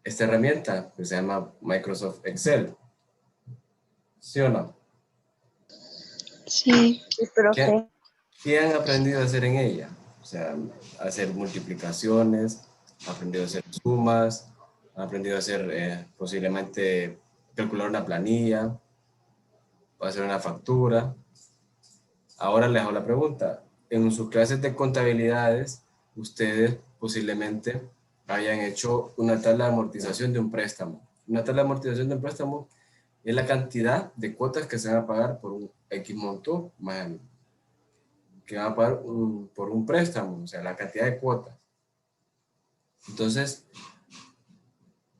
esta herramienta que se llama Microsoft Excel. ¿Sí o no? Sí, ¿Qué, profe. qué han aprendido a hacer en ella? O sea, hacer multiplicaciones, han aprendido a hacer sumas, han aprendido a hacer posiblemente calcular una planilla, o hacer una factura. Ahora les hago la pregunta. En sus clases de contabilidades, ustedes posiblemente hayan hecho una tabla de amortización de un préstamo. Una tabla de amortización de un préstamo es la cantidad de cuotas que se van a pagar por un X monto, más que van a pagar por un préstamo, o sea, la cantidad de cuotas. Entonces,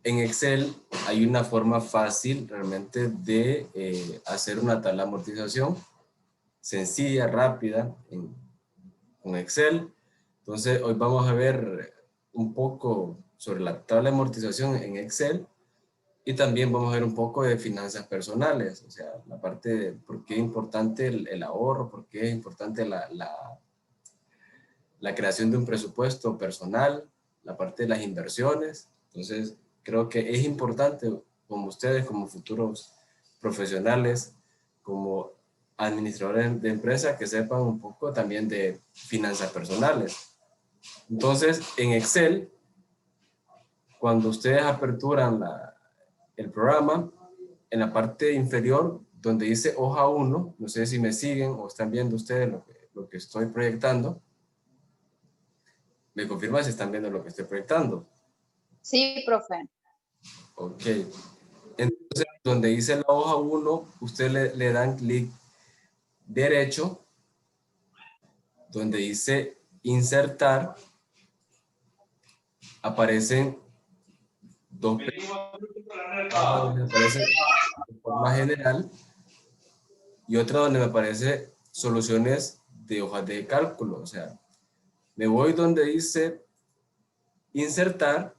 en Excel hay una forma fácil realmente de hacer una tabla de amortización sencilla, rápida, con Excel. Entonces, hoy vamos a ver un poco sobre la tabla de amortización en Excel y también vamos a ver un poco de finanzas personales, o sea, la parte de por qué es importante el ahorro, por qué es importante la creación de un presupuesto personal, la parte de las inversiones. Entonces, creo que es importante, como ustedes, como futuros profesionales, como administradores de empresa, que sepan un poco también de finanzas personales. Entonces, en Excel, cuando ustedes aperturan el programa, en la parte inferior, donde dice hoja 1, no sé si me siguen o están viendo ustedes lo que estoy proyectando, me confirman si están viendo lo que estoy proyectando. Sí, profe. Ok. Entonces, donde dice la hoja 1, usted le dan clic derecho, donde dice insertar, aparecen dos hojas donde aparece de forma general y otra donde me aparece soluciones de hojas de cálculo. O sea, me voy donde dice insertar,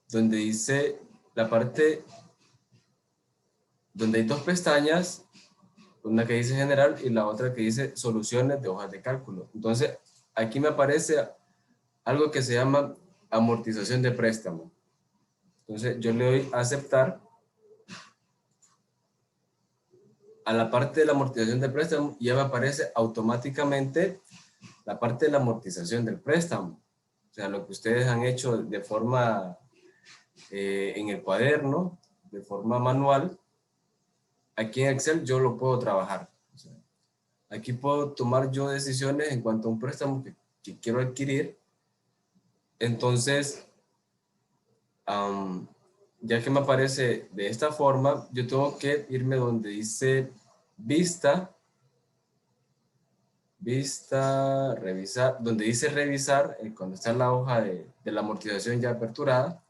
donde dice la parte donde hay dos pestañas, una que dice general y la otra que dice soluciones de hojas de cálculo. Entonces, aquí me aparece algo que se llama amortización de préstamo. Entonces, yo le doy a aceptar. A la parte de la amortización de préstamo ya me aparece automáticamente la parte de la amortización del préstamo. O sea, lo que ustedes han hecho de forma en el cuaderno, de forma manual, aquí en Excel yo lo puedo trabajar. O sea, aquí puedo tomar yo decisiones en cuanto a un préstamo que quiero adquirir. Entonces, ya que me aparece de esta forma, yo tengo que irme donde dice vista, revisar, donde dice revisar, cuando está en la hoja de la amortización ya aperturada,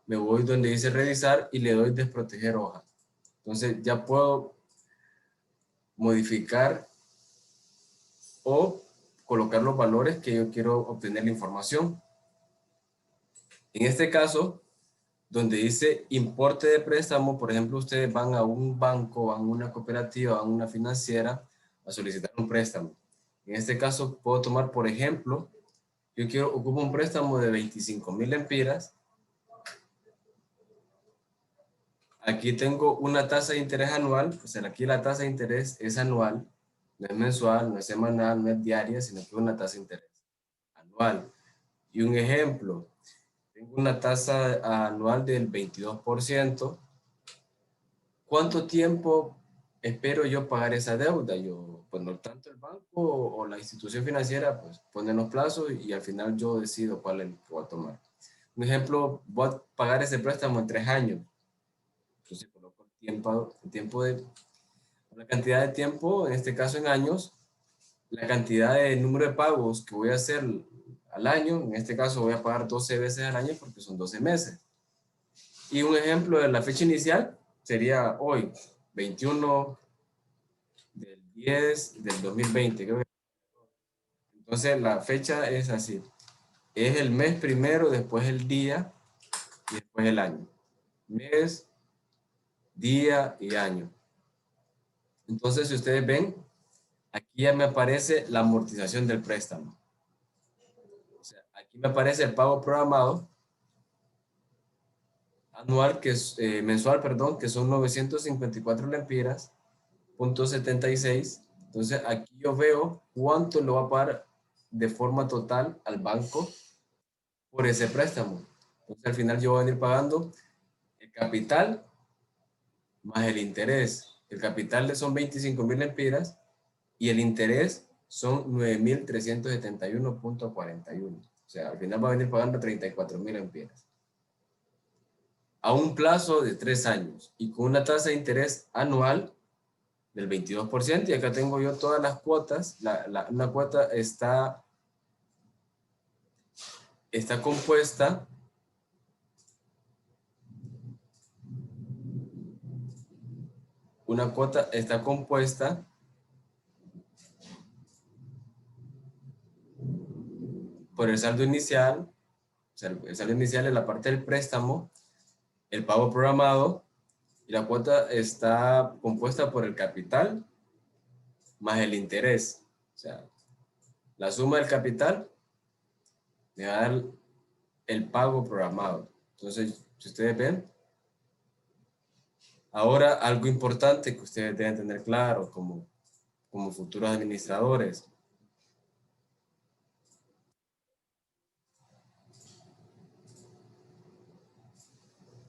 me voy donde dice revisar y le doy desproteger hoja. Entonces ya puedo modificar o colocar los valores que yo quiero obtener la información. En este caso, donde dice importe de préstamo, por ejemplo, ustedes van a un banco, van a una cooperativa, van a una financiera a solicitar un préstamo. En este caso, puedo tomar, por ejemplo, yo ocupo un préstamo de 25,000 lempiras. Aquí tengo una tasa de interés anual, pues aquí la tasa de interés es anual, no es mensual, no es semanal, no es diaria, sino que es una tasa de interés anual. Y un ejemplo, tengo una tasa anual del 22%. ¿Cuánto tiempo espero yo pagar esa deuda? Yo, pues no tanto el banco o la institución financiera, pues ponen los plazos y al final yo decido cuál es el que voy a tomar. Un ejemplo, voy a pagar ese préstamo en 3 años. Entonces coloco el tiempo de, la cantidad de tiempo, en este caso en años, la cantidad de número de pagos que voy a hacer al año, en este caso voy a pagar 12 veces al año porque son 12 meses. Y un ejemplo de la fecha inicial sería hoy, 21 del 10 del 2020. Creo que. Entonces la fecha es así. Es el mes primero, después el día y después el año. Mes, día y año. Entonces, si ustedes ven, aquí ya me aparece la amortización del préstamo. O sea, aquí me aparece el pago programado anual, que es mensual, perdón, que son 954 lempiras, .76. Entonces aquí yo veo cuánto lo va a pagar de forma total al banco por ese préstamo. Entonces al final yo voy a venir pagando el capital más el interés. El capital son 25.000 lempiras y el interés son 9.371.41. O sea, al final va a venir pagando 34.000 lempiras. A un plazo de 3 años y con una tasa de interés anual del 22%. Y acá tengo yo todas las cuotas. Una cuota está compuesta por el saldo inicial. O sea, el saldo inicial es la parte del préstamo, el pago programado, y la cuota está compuesta por el capital más el interés. O sea, la suma del capital me va a dar el pago programado. Entonces, si ustedes ven, ahora algo importante que ustedes deben tener claro como futuros administradores.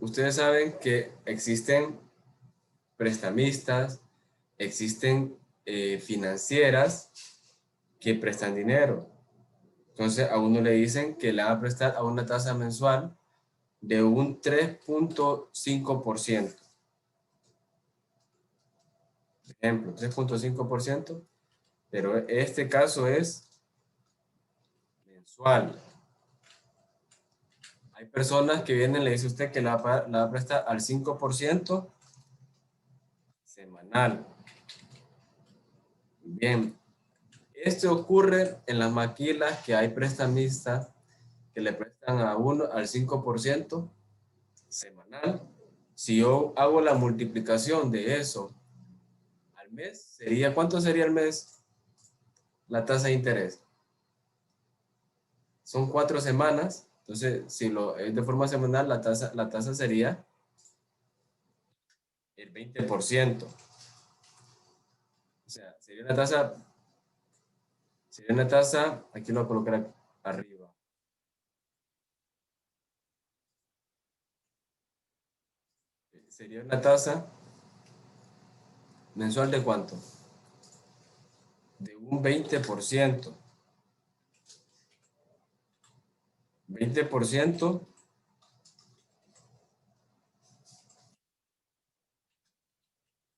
Ustedes saben que existen prestamistas, existen financieras que prestan dinero. Entonces a uno le dicen que le va a prestar a una tasa mensual de un 3.5%. Ejemplo, 3.5%, pero este caso es mensual. Hay personas que vienen y le dice usted que la va a prestar al 5% semanal. Bien, esto ocurre en las maquilas que hay prestamistas que le prestan a uno al 5% semanal. Si yo hago la multiplicación de eso al mes, ¿cuánto sería al mes la tasa de interés? Son 4 semanas. Entonces, si lo es de forma semanal, la tasa sería el 20%. O sea, sería una tasa, aquí lo voy a colocar arriba. Sería una tasa mensual de ¿cuánto? De un 20%. 20%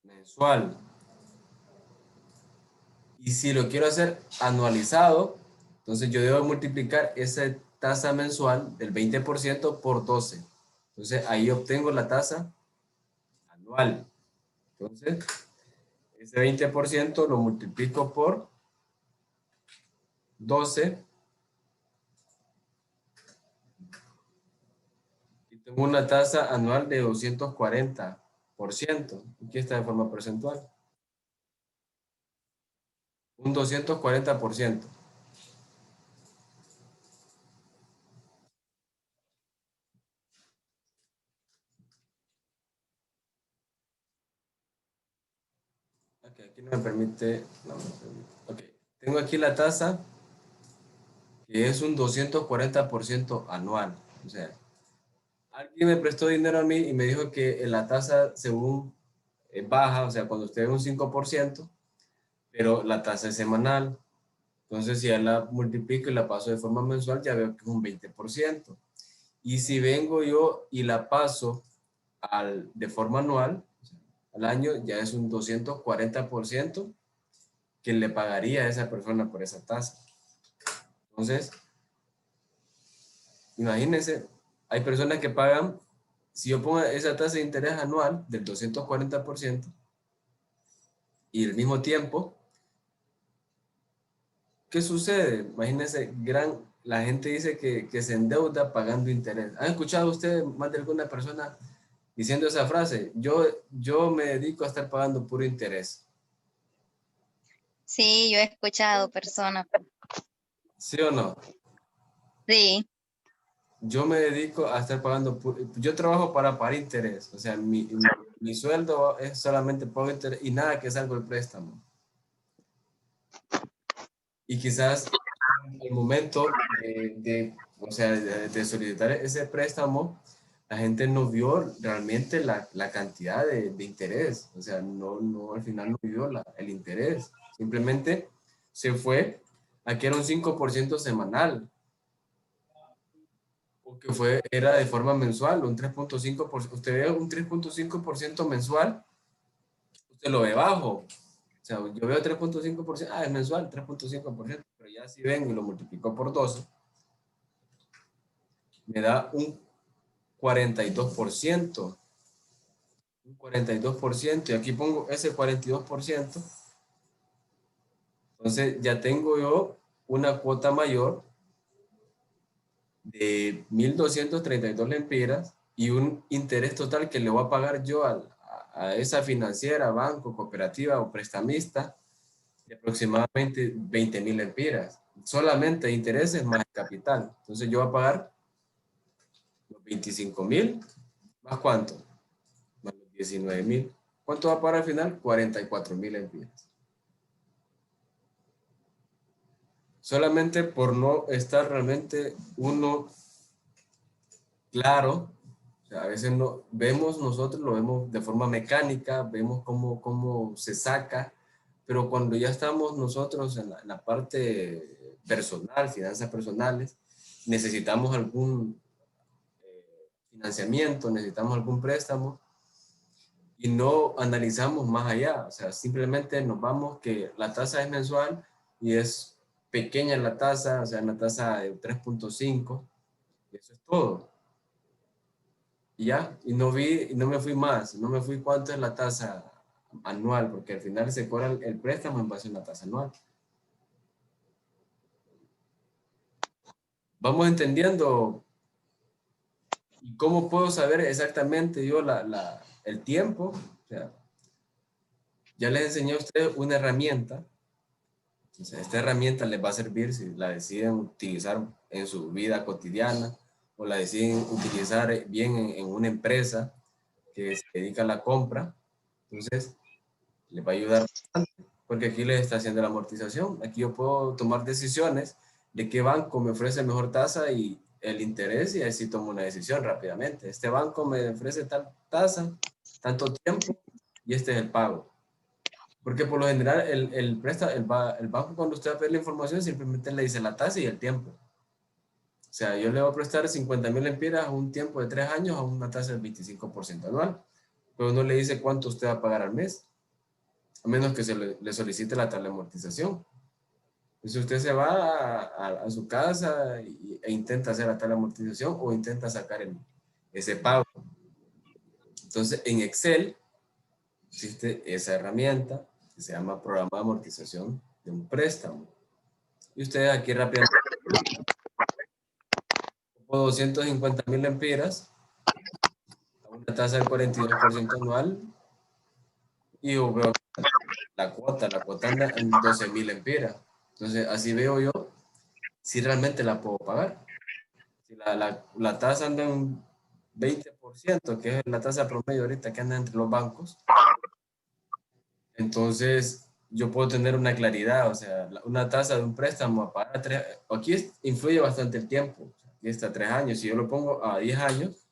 mensual. Y si lo quiero hacer anualizado, entonces yo debo multiplicar esa tasa mensual del 20% por 12. Entonces ahí obtengo la tasa anual. Entonces, ese 20% lo multiplico por 12 y tengo una tasa anual de 240%. Aquí está de forma porcentual. Un 240%. Okay, aquí no me permite. No me permite. Okay. Tengo aquí la tasa que es un 240% anual. O sea, alguien me prestó dinero a mí y me dijo que la tasa según baja, o sea, cuando usted ve un 5%, pero la tasa es semanal. Entonces, si ya la multiplico y la paso de forma mensual, ya veo que es un 20%. Y si vengo yo y la paso de forma anual, o sea, al año, ya es un 240% que le pagaría a esa persona por esa tasa. Entonces, imagínense, hay personas que pagan, si yo pongo esa tasa de interés anual del 240% y al mismo tiempo, ¿qué sucede? Imagínense, la gente dice que se endeuda pagando interés. ¿Han escuchado ustedes más de alguna persona diciendo esa frase? Yo me dedico a estar pagando puro interés. Sí, yo he escuchado personas. ¿Sí o no? Sí, yo me dedico a estar pagando, yo trabajo para pagar interés, o sea, mi sueldo es solamente pago interés y nada que salga el préstamo. Y quizás el momento o sea, de solicitar ese préstamo, la gente no vio realmente la cantidad de interés, o sea, al final no vio el interés, simplemente se fue a que era un 5% semanal, o que era de forma mensual, un 3.5%, usted ve un 3.5% mensual, usted lo ve bajo, o sea, yo veo 3.5%, es mensual, 3.5%, pero ya si ven y lo multiplicó por 12, me da un 42%, un 42%, y aquí pongo ese 42%, entonces ya tengo yo una cuota mayor de 1.232 lempiras y un interés total que le voy a pagar yo a esa financiera, banco, cooperativa o prestamista de aproximadamente 20.000 lempiras. Solamente intereses más capital. Entonces yo voy a pagar los 25.000, ¿más cuánto? Más los 19.000. ¿Cuánto va a pagar al final? 44.000 lempiras. Solamente por no estar realmente uno claro. O sea, a veces no, nosotros lo vemos de forma mecánica, vemos cómo se saca, pero cuando ya estamos nosotros en la parte personal, finanzas personales, necesitamos algún financiamiento, necesitamos algún préstamo y no analizamos más allá. O sea, simplemente nos vamos que la tasa es mensual y es pequeña la tasa, o sea, una tasa de 3.5, y eso es todo. Y ya, y no me fui más, no me fui cuánto es la tasa anual, porque al final se cobra el préstamo en base a una tasa anual. Vamos entendiendo. ¿Y cómo puedo saber exactamente yo el tiempo? O sea, ya les enseñé a ustedes una herramienta. Entonces, esta herramienta les va a servir si la deciden utilizar en su vida cotidiana o la deciden utilizar bien en una empresa que se dedica a la compra. Entonces, les va a ayudar bastante, porque aquí les está haciendo la amortización. Aquí yo puedo tomar decisiones de qué banco me ofrece mejor tasa y el interés, y así tomo una decisión rápidamente. Este banco me ofrece tal tasa, tanto tiempo, y este es el pago. Porque por lo general el banco, cuando usted va a pedir la información, simplemente le dice la tasa y el tiempo. O sea, yo le voy a prestar 50.000 lempiras a un tiempo de 3 años a una tasa del 25% anual, pero no le dice cuánto usted va a pagar al mes, a menos que le solicite la tabla de amortización. Entonces usted se va a su casa e intenta hacer la tabla de amortización o intenta sacar ese pago. Entonces en Excel existe esa herramienta que se llama programa de amortización de un préstamo. Y ustedes aquí rápidamente, 250.000 lempiras a una tasa del 42% anual, y yo veo la cuota anda en 12.000 lempiras. Entonces así veo yo si realmente la puedo pagar. Si la tasa anda en un 20%, que es la tasa promedio ahorita que anda entre los bancos, entonces yo puedo tener una claridad, o sea, una tasa de un préstamo a pagar aquí influye bastante el tiempo, aquí está 3 años, si yo lo pongo a 10 años,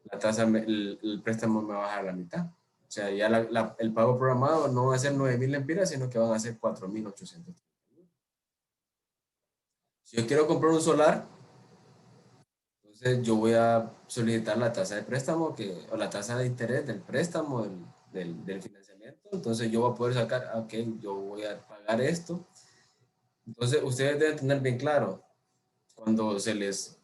la tasa, el préstamo me va a bajar a la mitad. O sea, ya el pago programado no va a ser 9.000 lempiras, sino que van a ser 4.800. Si yo quiero comprar un solar, entonces yo voy a solicitar la tasa de préstamo o la tasa de interés del préstamo, del financiamiento. Entonces yo voy a poder sacar, ok, yo voy a pagar esto. Entonces ustedes deben tener bien claro, cuando se les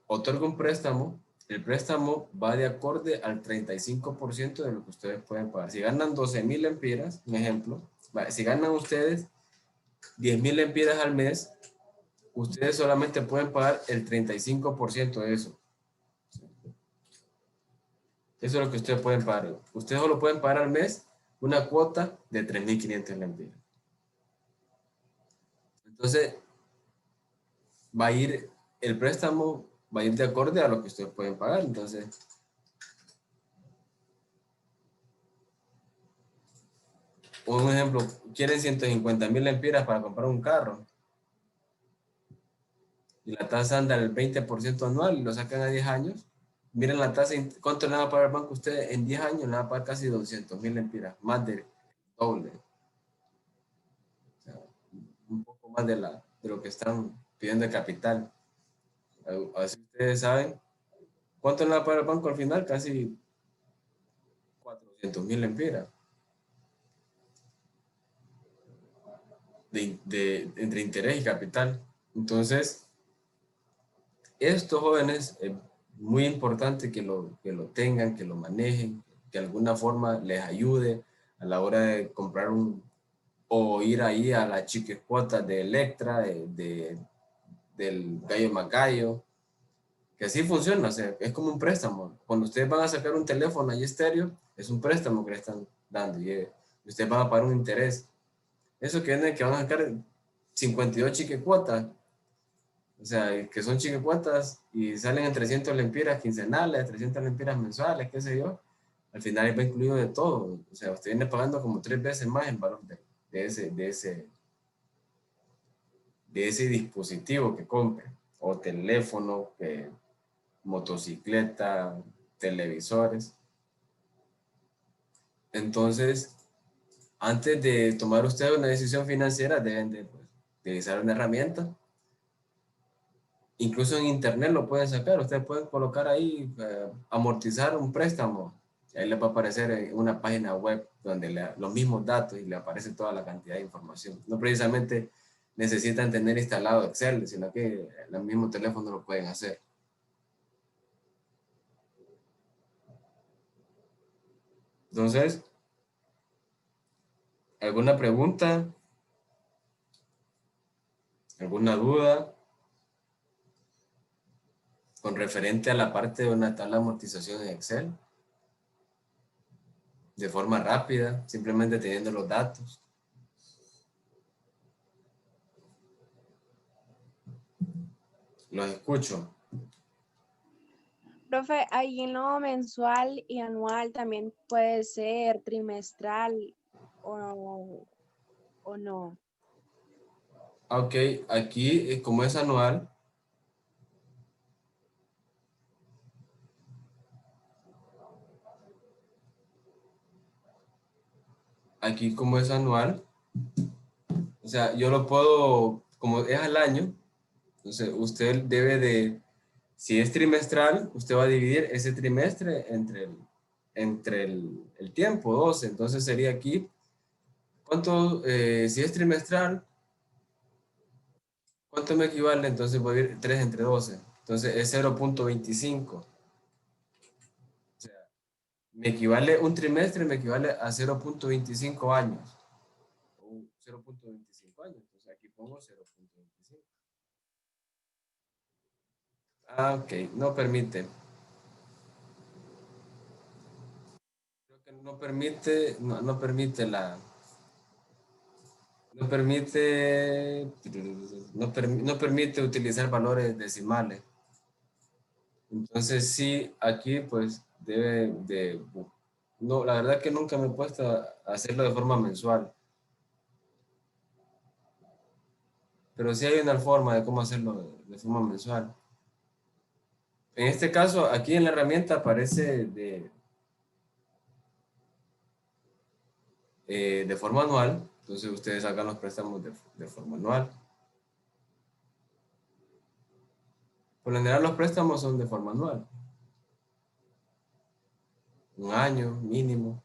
otorga un préstamo, el préstamo va de acorde al 35% de lo que ustedes pueden pagar. Si ganan 12.000 lempiras, un ejemplo, si ganan ustedes 10.000 lempiras al mes, ustedes solamente pueden pagar el 35% de eso. Eso es lo que ustedes pueden pagar. Ustedes solo pueden pagar al mes una cuota de 3.500 lempiras. Entonces, va a ir el préstamo, va a ir de acorde a lo que ustedes pueden pagar. Entonces, un ejemplo, quieren 150,000 lempiras para comprar un carro y la tasa anda al 20% anual y lo sacan a 10 años. Miren la tasa, ¿cuánto le va a pagar el banco a usted en 10 años? Le va a pagar casi 200,000 lempiras, más del doble. O sea, un poco más de lo que están pidiendo de capital. Así ustedes saben, ¿cuánto le va a pagar el banco al final? Casi 400,000 lempiras entre interés y capital. Entonces, estos jóvenes, es muy importante que lo tengan, que lo manejen, que de alguna forma les ayude a la hora de comprar o ir ahí a las chiquicuotas de Electra, del Gallo Macayo, que así funciona, o sea, es como un préstamo. Cuando ustedes van a sacar un teléfono ahí estéreo, es un préstamo que le están dando y ustedes van a pagar un interés. Eso que viene que van a sacar 52 chiquicuotas, o sea, que son chiquicuotas y salen en 300 lempiras quincenales, 300 lempiras mensuales, qué sé yo. Al final va incluido de todo. O sea, usted viene pagando como 3 veces más el valor de ese, de ese, de ese dispositivo que compre. O teléfono, motocicleta, televisores. Entonces, antes de tomar usted una decisión financiera, deben de pues, utilizar una herramienta. Incluso en internet lo pueden sacar. Ustedes pueden colocar ahí, amortizar un préstamo. Ahí les va a aparecer una página web donde los mismos datos y le aparece toda la cantidad de información. No precisamente necesitan tener instalado Excel, sino que en el mismo teléfono lo pueden hacer. Entonces, ¿alguna pregunta? ¿Alguna duda con referente a la parte de una tabla de amortización en Excel? De forma rápida, simplemente teniendo los datos. Los escucho. Profe, ahí en lo mensual y anual también puede ser trimestral o no. Ok, aquí como es anual, aquí como es anual, o sea, yo lo puedo, como es al año, entonces usted debe de, si es trimestral, usted va a dividir ese trimestre entre el tiempo, 12. Entonces sería aquí, ¿cuánto, si es trimestral, cuánto me equivale? Entonces voy a ir 3 entre 12. Entonces es 0,25. O sea, me equivale un trimestre, me equivale a 0,25 años. O 0,25 años. Entonces aquí pongo 0,25. Ah, ok, no permite. Creo que no permite, no permite no permite utilizar valores decimales. Entonces sí, aquí pues debe de, no, la verdad que nunca me he puesto a hacerlo de forma mensual, pero sí hay una forma de cómo hacerlo de forma mensual. En este caso, aquí en la herramienta aparece de forma anual, entonces ustedes hagan los préstamos de forma anual. Por lo general los préstamos son de forma anual, un año mínimo.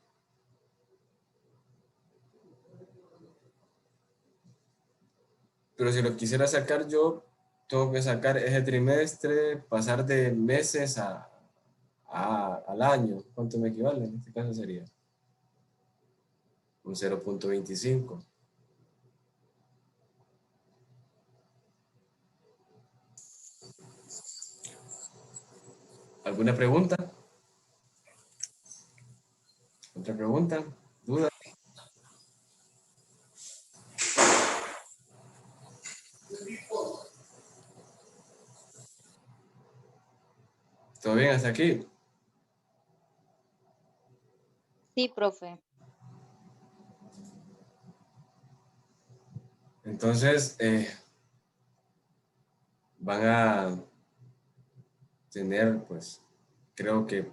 Pero si lo quisiera sacar yo, tengo que sacar ese trimestre, pasar de meses al año. ¿Cuánto me equivale? En este caso sería un 0,25. ¿Alguna pregunta? ¿Otra pregunta? ¿Duda? ¿Todo bien hasta aquí? Sí, profe. Entonces, van a tener, pues, creo que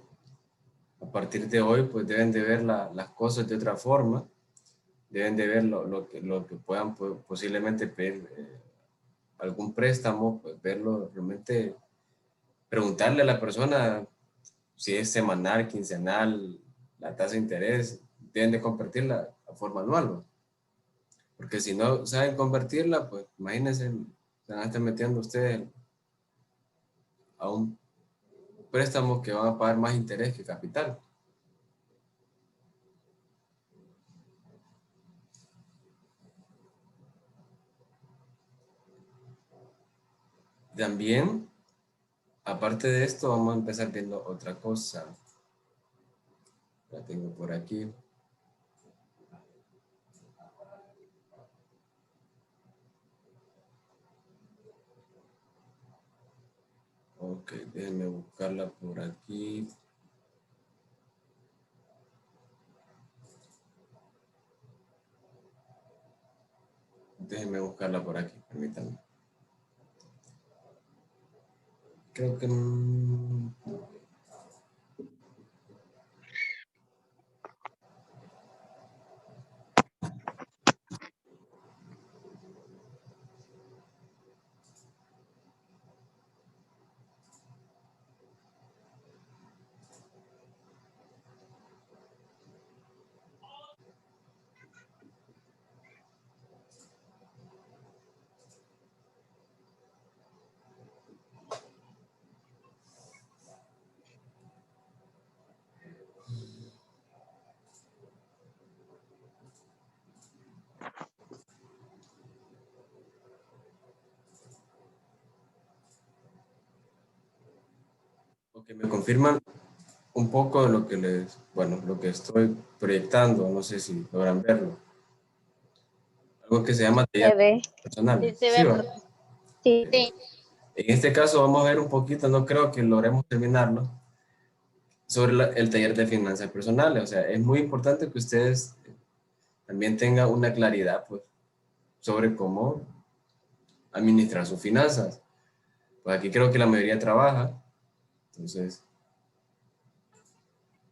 a partir de hoy, pues deben de ver las cosas de otra forma, deben de ver lo que puedan posiblemente pedir algún préstamo, pues verlo realmente, preguntarle a la persona si es semanal, quincenal, la tasa de interés, deben de convertirla a forma anual, ¿no? Porque si no saben convertirla, pues imagínense, se van a estar metiendo ustedes a un préstamo que van a pagar más interés que capital. También, aparte de esto, vamos a empezar viendo otra cosa. La tengo por aquí. Ok, déjenme buscarla por aquí. Déjenme buscarla por aquí, permítanme. Creo que... Ok, me confirman un poco de lo que les... Bueno, lo que estoy proyectando. No sé si logran verlo. Algo que se llama taller Se ve. Sí, personales. se Sí, ve, va. profe. Sí. Sí. En este caso vamos a ver un poquito, no creo que logremos terminarlo, sobre el taller de finanzas personales. O sea, es muy importante que ustedes también tengan una claridad, pues, sobre cómo administrar sus finanzas. Pues aquí creo que la mayoría trabaja, entonces,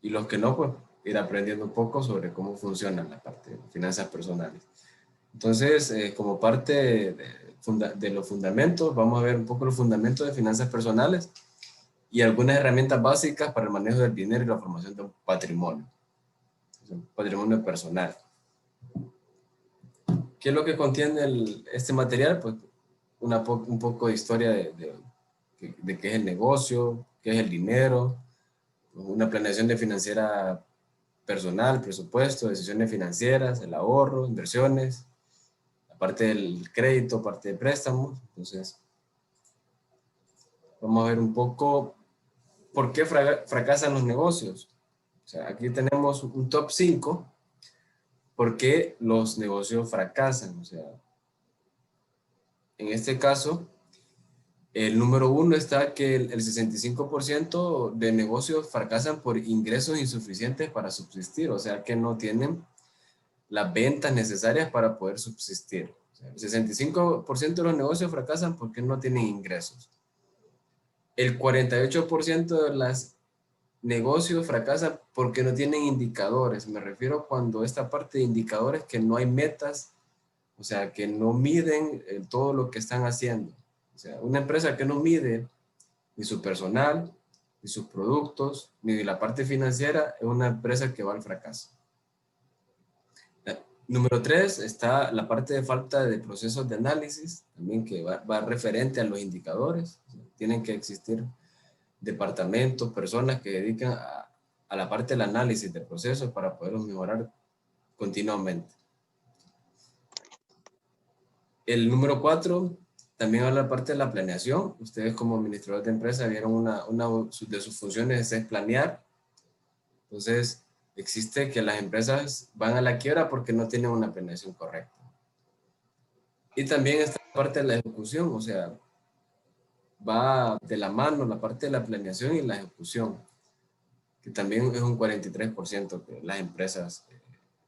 y los que no, pues, ir aprendiendo un poco sobre cómo funcionan la parte de finanzas personales. Entonces, como parte de los fundamentos, vamos a ver un poco los fundamentos de finanzas personales y algunas herramientas básicas para el manejo del dinero y la formación de un patrimonio. Un patrimonio personal. ¿Qué es lo que contiene este material? Pues un poco de historia de qué es el negocio, qué es el dinero, una planeación de financiera personal, presupuesto, decisiones financieras, el ahorro, inversiones, aparte del crédito, parte de préstamos. Entonces, vamos a ver un poco por qué fracasan los negocios. O sea, aquí tenemos un top 5 por qué los negocios fracasan. O sea, en este caso, el número 1 está que el 65% de negocios fracasan por ingresos insuficientes para subsistir, o sea que no tienen las ventas necesarias para poder subsistir. O sea, el 65% de los negocios fracasan porque no tienen ingresos. El 48% de los negocios fracasan porque no tienen indicadores. Me refiero cuando esta parte de indicadores que no hay metas, o sea, que no miden todo lo que están haciendo. O sea, una empresa que no mide ni su personal, ni sus productos, ni la parte financiera, es una empresa que va al fracaso. Número 3 está la parte de falta de procesos de análisis, también que va referente a los indicadores. Tienen que existir departamentos, personas que dedican a la parte del análisis de procesos para poderlos mejorar continuamente. El número 4 también habla la parte de la planeación. Ustedes como administradores de empresa vieron una de sus funciones es planear. Entonces, existe que las empresas van a la quiebra porque no tienen una planeación correcta. Y también está la parte de la ejecución, o sea, va de la mano la parte de la planeación y la ejecución, que también es un 43% de las empresas,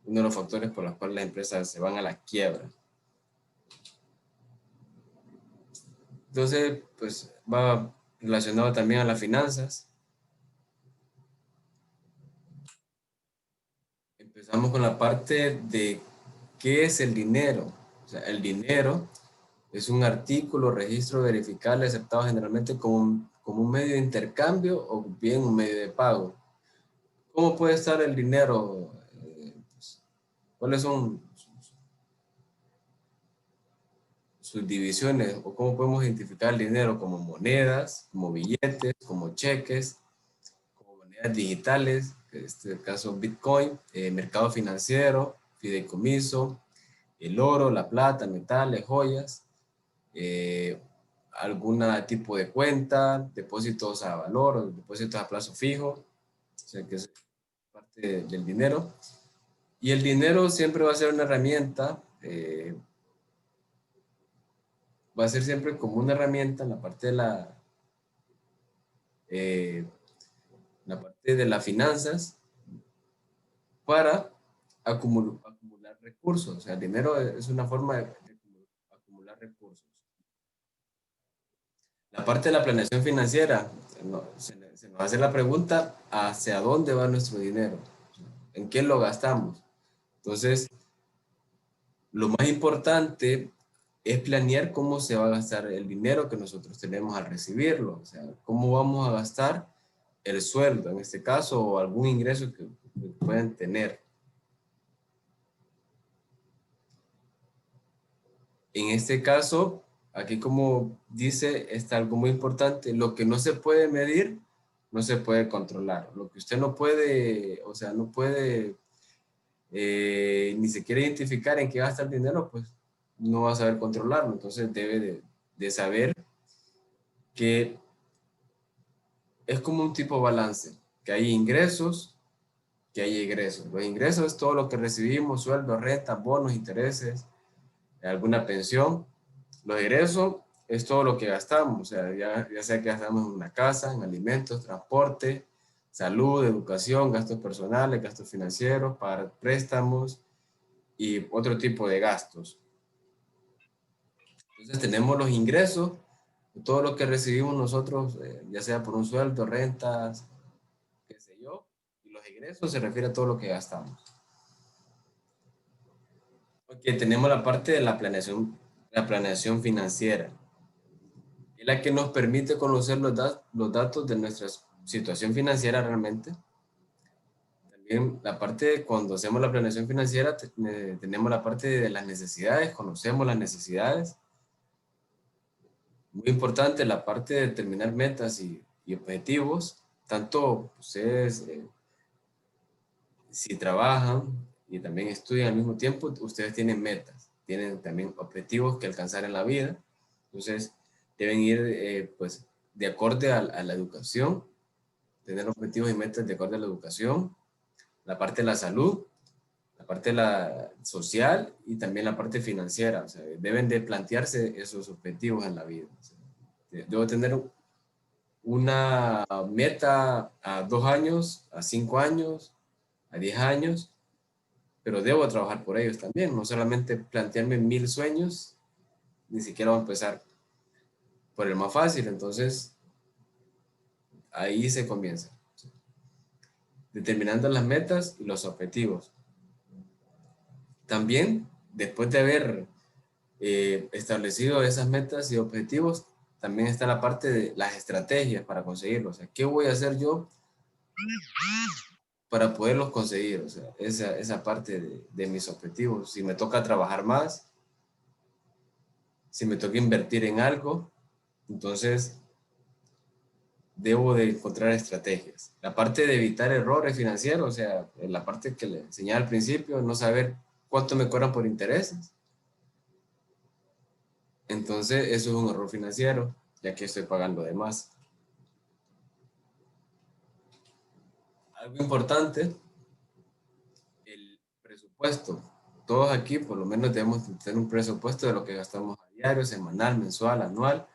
uno de los factores por los cuales las empresas se van a la quiebra. Entonces, pues va relacionado también a las finanzas. Empezamos con la parte de qué es el dinero. O sea, el dinero es un artículo, registro verificable aceptado generalmente como un medio de intercambio o bien un medio de pago. ¿Cómo puede estar el dinero? Pues, ¿cuáles son sus divisiones o cómo podemos identificar el dinero como monedas, como billetes, como cheques, como monedas digitales, en este caso Bitcoin, mercado financiero, fideicomiso, el oro, la plata, metales, joyas, eh, algún tipo de cuenta, depósitos a valor o depósitos a plazo fijo, o sea que es parte del dinero. Y el dinero siempre va a ser una herramienta, va a ser siempre como una herramienta en la parte de las finanzas para acumular recursos. O sea, el dinero es una forma de acumular recursos. La parte de la planeación financiera, se nos hace la pregunta, ¿hacia dónde va nuestro dinero? ¿En qué lo gastamos? Entonces, lo más importante es planear cómo se va a gastar el dinero que nosotros tenemos al recibirlo. O sea, cómo vamos a gastar el sueldo, en este caso, o algún ingreso que puedan tener. En este caso, aquí como dice, está algo muy importante. Lo que no se puede medir, no se puede controlar. Lo que usted no puede, o sea, no puede ni se quiere identificar en qué gasta el dinero, pues no va a saber controlarlo. Entonces debe de saber que es como un tipo de balance, que hay ingresos, que hay egresos. Los ingresos es todo lo que recibimos, sueldos, rentas, bonos, intereses, alguna pensión. Los egresos es todo lo que gastamos, o sea, ya sea que gastamos en una casa, en alimentos, transporte, salud, educación, gastos personales, gastos financieros, pagar préstamos y otro tipo de gastos. Entonces tenemos los ingresos, todo lo que recibimos nosotros, ya sea por un sueldo, rentas, qué sé yo, y los egresos se refiere a todo lo que gastamos. Ok, tenemos la parte de la planeación financiera, es la que nos permite conocer los datos de nuestra situación financiera realmente. También la parte de cuando hacemos la planeación financiera, tenemos la parte de las necesidades, conocemos las necesidades. Muy importante la parte de determinar metas y objetivos, tanto ustedes si trabajan y también estudian al mismo tiempo, ustedes tienen metas, tienen también objetivos que alcanzar en la vida, entonces deben ir pues de acorde a la educación, tener objetivos y metas de acuerdo a la educación, la parte de la salud, la parte de la social y también la parte financiera, o sea, deben de plantearse esos objetivos en la vida. O sea, debo tener una meta a 2 años, a 5 años, a 10 años, pero debo trabajar por ellos también, no solamente plantearme 1000 sueños, ni siquiera voy a empezar por el más fácil, entonces ahí se comienza, determinando las metas y los objetivos. También, después de haber establecido esas metas y objetivos, también está la parte de las estrategias para conseguirlos. O sea, ¿qué voy a hacer yo para poderlos conseguir? O sea, esa parte de mis objetivos. Si me toca trabajar más, si me toca invertir en algo, entonces debo de encontrar estrategias. La parte de evitar errores financieros, o sea, la parte que le enseñaba al principio, no saber cuánto me cobran por intereses. Entonces, eso es un error financiero, ya que estoy pagando de más. Algo importante, el presupuesto. Todos aquí, por lo menos, debemos tener un presupuesto de lo que gastamos a diario, semanal, mensual, anual.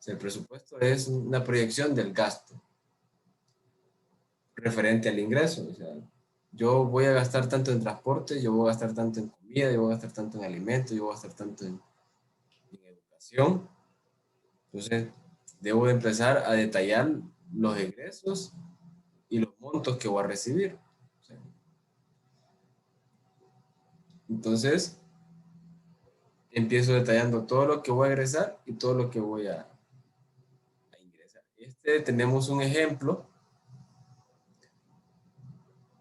sea, el presupuesto es una proyección del gasto referente al ingreso. O sea, yo voy a gastar tanto en transporte, yo voy a gastar tanto en comida, yo voy a gastar tanto en alimentos, yo voy a gastar tanto en educación. Entonces, debo de empezar a detallar los ingresos y los montos que voy a recibir. O sea, entonces, empiezo detallando todo lo que voy a egresar y todo lo que voy a ingresar. Tenemos un ejemplo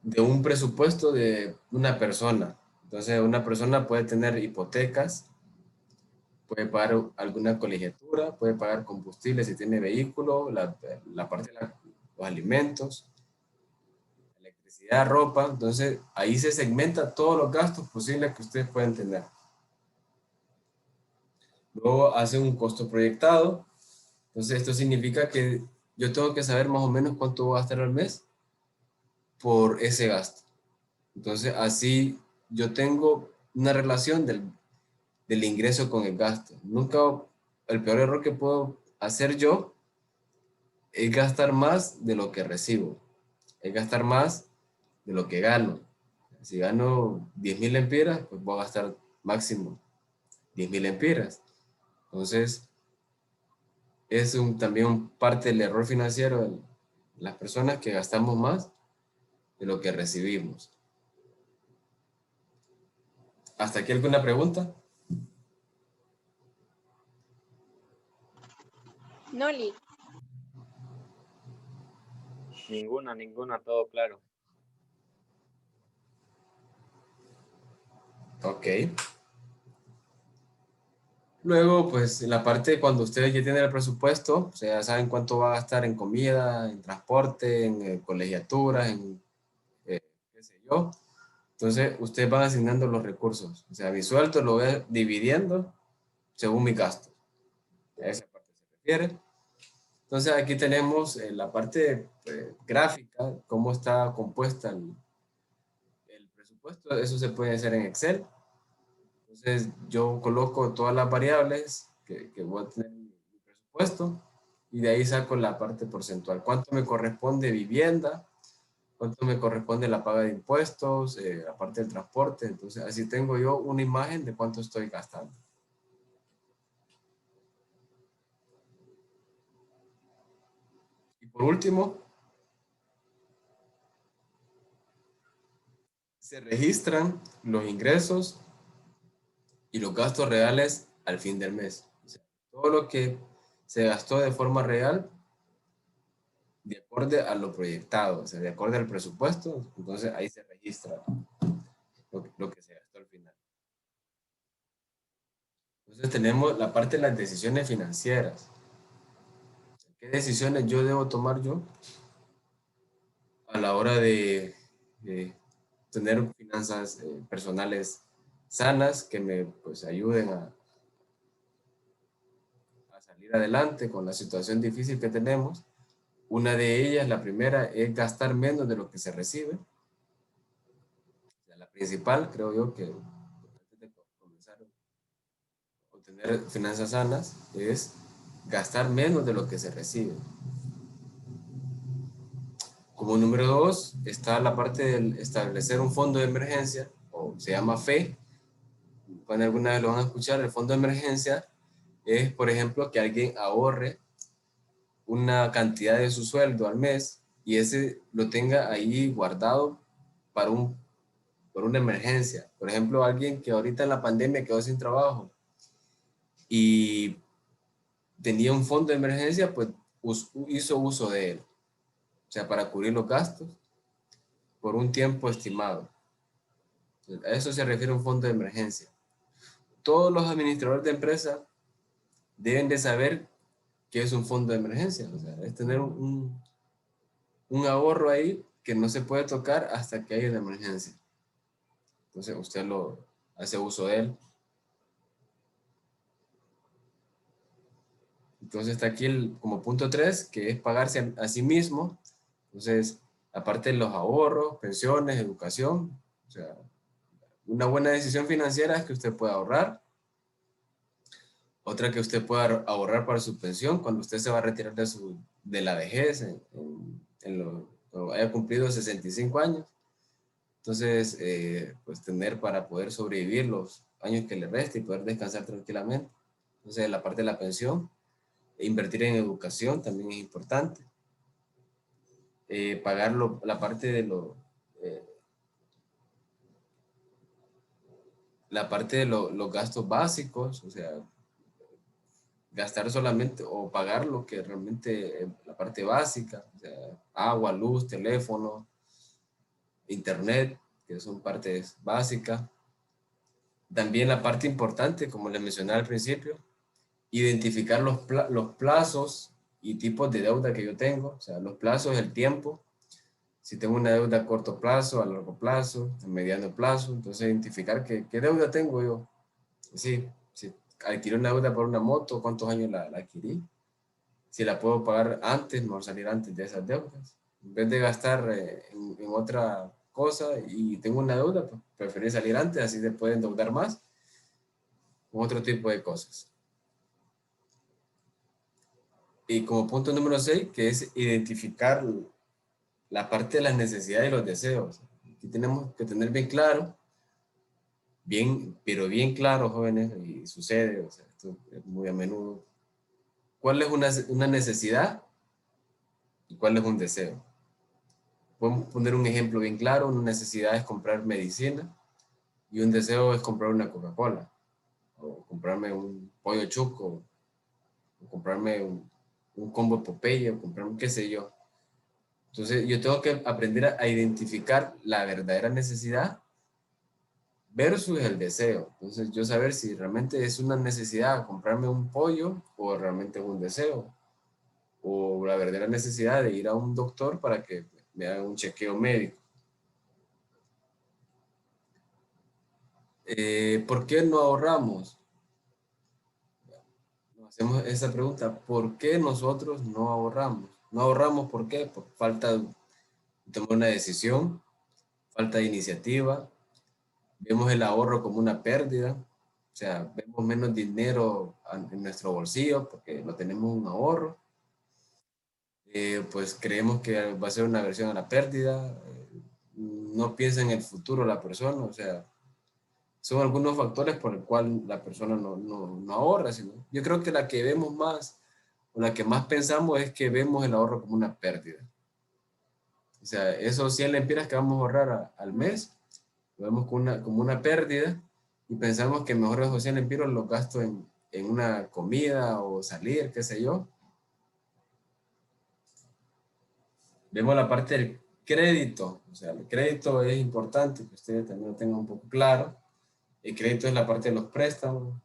de un presupuesto de una persona. Entonces, una persona puede tener hipotecas, puede pagar alguna colegiatura, puede pagar combustible si tiene vehículo, la parte de los alimentos, electricidad, ropa. Entonces, ahí se segmenta todos los gastos posibles que ustedes pueden tener. Luego hace un costo proyectado. Entonces, esto significa que yo tengo que saber más o menos cuánto voy a gastar al mes por ese gasto. Entonces, así yo tengo una relación del ingreso con el gasto. Nunca, el peor error que puedo hacer yo es gastar más de lo que recibo. Es gastar más de lo que gano. Si gano 10,000 lempiras, pues voy a gastar máximo 10,000 lempiras. Entonces, es también parte del error financiero de las personas que gastamos más de lo que recibimos. ¿Hasta aquí alguna pregunta? Noli, Ninguna, todo claro. Ok. Luego, pues, en la parte cuando ustedes ya tienen el presupuesto, o sea, ya saben cuánto va a gastar en comida, en transporte, en colegiaturas, en qué sé yo. Entonces, ustedes van asignando los recursos. O sea, mi sueldo lo voy dividiendo según mi gasto. A esa parte se refiere. Entonces, aquí tenemos la parte gráfica, cómo está compuesta el presupuesto. Eso se puede hacer en Excel. Entonces, yo coloco todas las variables que voy a tener en mi presupuesto y de ahí saco la parte porcentual. ¿Cuánto me corresponde vivienda? ¿Cuánto me corresponde la paga de impuestos? La parte del transporte. Entonces, así tengo yo una imagen de cuánto estoy gastando. Y por último, se registran los ingresos y los gastos reales al fin del mes. O sea, todo lo que se gastó de forma real, de acuerdo a lo proyectado, o sea, de acuerdo al presupuesto, entonces ahí se registra lo que se gastó al final. Entonces tenemos la parte de las decisiones financieras. ¿Qué decisiones yo debo tomar yo a la hora de tener finanzas personales sanas que me pues, ayuden a salir adelante con la situación difícil que tenemos? Una de ellas, la primera, es gastar menos de lo que se recibe. O sea, la principal, creo yo, que antes de comenzar a tener finanzas sanas, es gastar menos de lo que se recibe. Como número dos, está la parte de establecer un fondo de emergencia, o se llama FE. Cuando alguna vez lo van a escuchar, el fondo de emergencia es, por ejemplo, que alguien ahorre una cantidad de su sueldo al mes y ese lo tenga ahí guardado para por una emergencia. Por ejemplo, alguien que ahorita en la pandemia quedó sin trabajo y tenía un fondo de emergencia, pues hizo uso de él. O sea, para cubrir los gastos por un tiempo estimado. A eso se refiere un fondo de emergencia. Todos los administradores de empresa deben de saber qué es un fondo de emergencia. O sea, es tener un ahorro ahí que no se puede tocar hasta que haya una emergencia. Entonces usted lo hace uso de él. Entonces está aquí como punto 3, que es pagarse a sí mismo. Entonces, aparte de los ahorros, pensiones, educación, o sea, una buena decisión financiera es que usted pueda ahorrar. Otra que usted pueda ahorrar para su pensión cuando usted se va a retirar de la vejez, cuando haya cumplido 65 años. Entonces, pues tener para poder sobrevivir los años que le reste y poder descansar tranquilamente. Entonces, la parte de la pensión, invertir en educación también es importante. Pagar la parte de los gastos básicos, o sea, gastar solamente o pagar lo que realmente, la parte básica, o sea, agua, luz, teléfono, internet, que son partes básicas. También la parte importante, como les mencioné al principio, identificar los plazos y tipos de deuda que yo tengo, o sea, los plazos, el tiempo, si tengo una deuda a corto plazo, a largo plazo, a mediano plazo, entonces identificar qué deuda tengo yo. Sí, si adquirí una deuda por una moto, ¿cuántos años la adquirí? Si la puedo pagar antes, mejor salir antes de esas deudas. En vez de gastar en otra cosa y tengo una deuda, pues preferir salir antes, así se puede endeudar más con otro tipo de cosas. Y como punto número 6, que es identificar la parte de las necesidades y los deseos. Aquí tenemos que tener bien claro, pero bien claro, jóvenes, y sucede, o sea, esto es muy a menudo, cuál es una necesidad y cuál es un deseo. Podemos poner un ejemplo bien claro: una necesidad es comprar medicina y un deseo es comprar una Coca-Cola, o comprarme un pollo chuco, o comprarme un combo Popeye, o comprarme qué sé yo. Entonces yo tengo que aprender a identificar la verdadera necesidad versus el deseo. Entonces yo saber si realmente es una necesidad comprarme un pollo o realmente es un deseo, o la verdadera necesidad de ir a un doctor para que me haga un chequeo médico. ¿Por qué no ahorramos? Nos hacemos esa pregunta: ¿por qué nosotros no ahorramos? No ahorramos, ¿por qué? Por falta de tomar una decisión, falta de iniciativa. Vemos el ahorro como una pérdida, o sea, vemos menos dinero en nuestro bolsillo porque no tenemos un ahorro. Pues creemos que va a ser una versión a la pérdida. No piensa en el futuro la persona, o sea, son algunos factores por el cual la persona no ahorra. Yo creo que la que vemos más, o la que más pensamos, es que vemos el ahorro como una pérdida. O sea, esos 100 lempiras que vamos a ahorrar al mes, lo vemos como una pérdida y pensamos que mejor esos 100 lempiras los gasto en una comida o salir, qué sé yo. Vemos la parte del crédito. O sea, el crédito es importante que ustedes también lo tengan un poco claro. El crédito es la parte de los préstamos.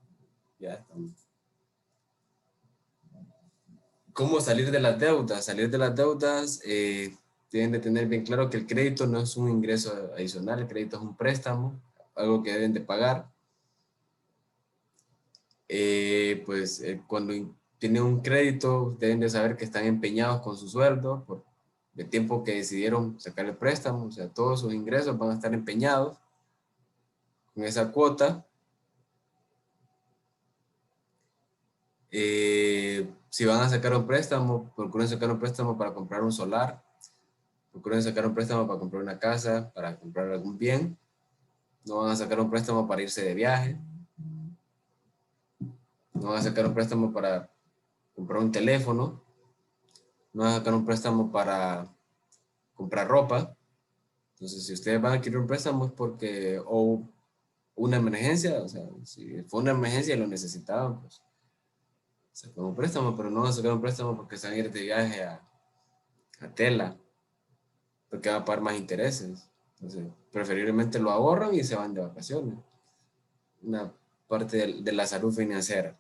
Ya estamos. ¿Cómo salir de las deudas? Salir de las deudas, tienen de tener bien claro que el crédito no es un ingreso adicional, el crédito es un préstamo, algo que deben de pagar. Cuando tienen un crédito, deben de saber que están empeñados con su sueldo por el tiempo que decidieron sacar el préstamo, o sea, todos sus ingresos van a estar empeñados con esa cuota. Si van a sacar un préstamo, procuren sacar un préstamo para comprar un solar, procuren sacar un préstamo para comprar una casa, para comprar algún bien. No van a sacar un préstamo para irse de viaje, no van a sacar un préstamo para comprar un teléfono, no van a sacar un préstamo para comprar ropa. Entonces, si ustedes van a adquirir un préstamo es porque, o una emergencia, o sea, si fue una emergencia y lo necesitaban, pues sacan un préstamo, pero no van a sacar un préstamo porque se van a ir de viaje a Tela, porque van a pagar más intereses. Entonces, preferiblemente lo ahorran y se van de vacaciones. Una parte de la salud financiera.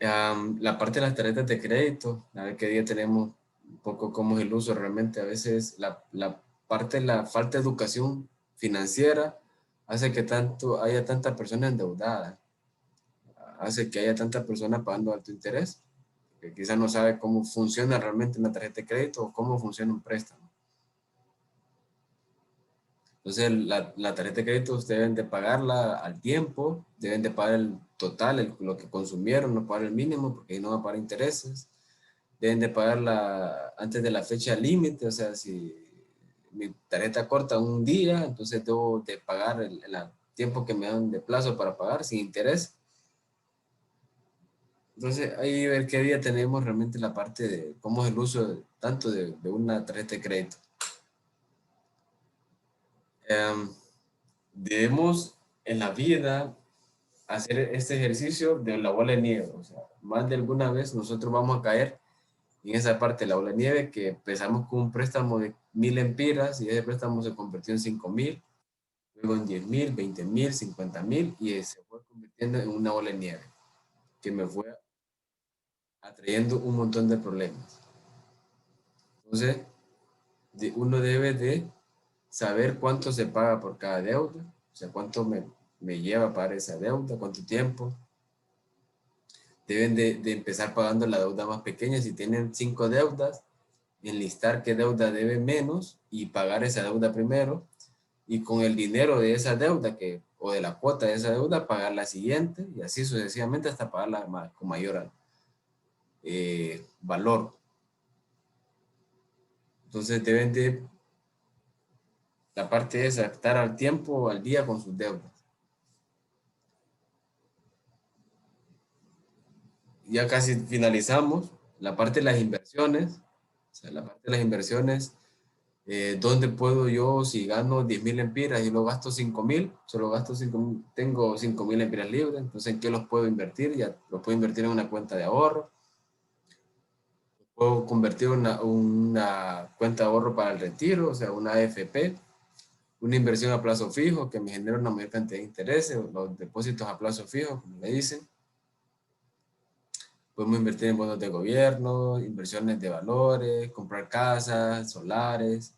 La parte de las tarjetas de crédito, a ver qué día tenemos un poco cómo es el uso realmente. A veces la parte de la falta de educación financiera hace que haya tantas personas endeudadas, hace que haya tantas personas pagando alto interés, que quizás no sabe cómo funciona realmente una tarjeta de crédito o cómo funciona un préstamo. Entonces, la tarjeta de crédito ustedes deben de pagarla al tiempo, deben de pagar el total, lo que consumieron, no pagar el mínimo, porque ahí no va a pagar intereses. Deben de pagarla antes de la fecha límite, o sea, si mi tarjeta corta un día, entonces debo de pagar el tiempo que me dan de plazo para pagar sin interés. Entonces, ahí ver qué día tenemos realmente la parte de cómo es el uso tanto de una tarjeta de crédito. Debemos en la vida hacer este ejercicio de la bola de nieve. O sea, más de alguna vez nosotros vamos a caer en esa parte de la bola de nieve que empezamos con un préstamo de 1000 empiras y ese préstamo se convirtió en 5000, luego en 10,000, 20,000, 50,000 y se fue convirtiendo en una bola de nieve que me fue atrayendo un montón de problemas. Entonces, uno debe de saber cuánto se paga por cada deuda, o sea, cuánto me lleva a pagar esa deuda, cuánto tiempo. Deben de empezar pagando la deuda más pequeña. Si tienen 5 deudas, enlistar qué deuda debe menos y pagar esa deuda primero. Y con el dinero de esa deuda o de la cuota de esa deuda, pagar la siguiente y así sucesivamente hasta pagarla con mayor valor. Entonces deben de, la parte es estar al tiempo, al día con sus deudas. Ya casi finalizamos la parte de las inversiones. O sea, la parte de las inversiones, ¿dónde puedo yo, si gano 10,000 empiras y lo gasto 5,000, solo gasto 5,000, tengo 5,000 empiras libres, entonces ¿en qué los puedo invertir? Ya los puedo invertir en una cuenta de ahorro, puedo convertir una cuenta de ahorro para el retiro, o sea, una AFP, una inversión a plazo fijo que me genera una mayor cantidad de intereses, los depósitos a plazo fijo, como le dicen. Podemos invertir en bonos de gobierno, inversiones de valores, comprar casas, solares,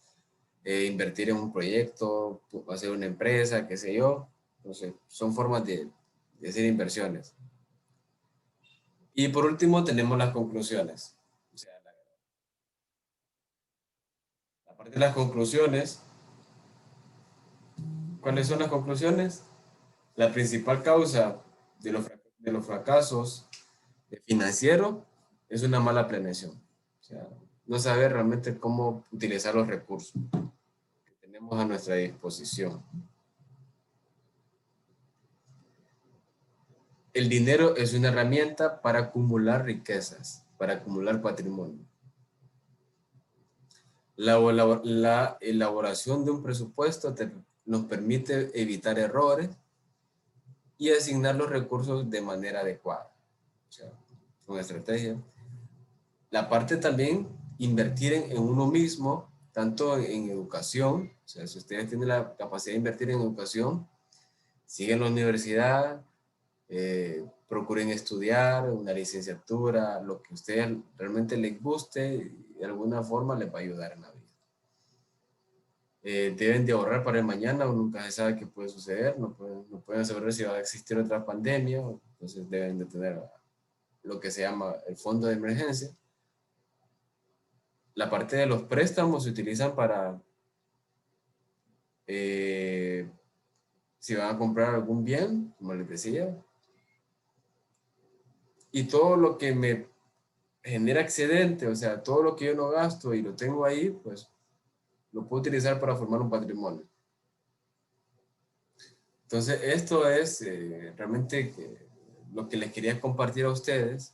invertir en un proyecto, hacer una empresa, qué sé yo. Entonces, son formas de hacer inversiones. Y por último, tenemos las conclusiones. O sea, la parte de las conclusiones. ¿Cuáles son las conclusiones? La principal causa de los fracasos financieros es una mala planeación. O sea, no saber realmente cómo utilizar los recursos que tenemos a nuestra disposición. El dinero es una herramienta para acumular riquezas, para acumular patrimonio. La elaboración de un presupuesto nos permite evitar errores y asignar los recursos de manera adecuada, o sea, con estrategia. La parte también, invertir en uno mismo, tanto en educación, o sea, si ustedes tienen la capacidad de invertir en educación, siguen la universidad, procuren estudiar una licenciatura, lo que a ustedes realmente les guste, y de alguna forma les va a ayudar en la vida. Deben de ahorrar para el mañana, o nunca se sabe qué puede suceder, no pueden saber si va a existir otra pandemia, entonces deben de tener lo que se llama el fondo de emergencia. La parte de los préstamos se utilizan para si van a comprar algún bien, como les decía, y todo lo que me genera excedente, o sea, todo lo que yo no gasto y lo tengo ahí, pues lo puedo utilizar para formar un patrimonio. Entonces, esto es realmente lo que les quería compartir a ustedes.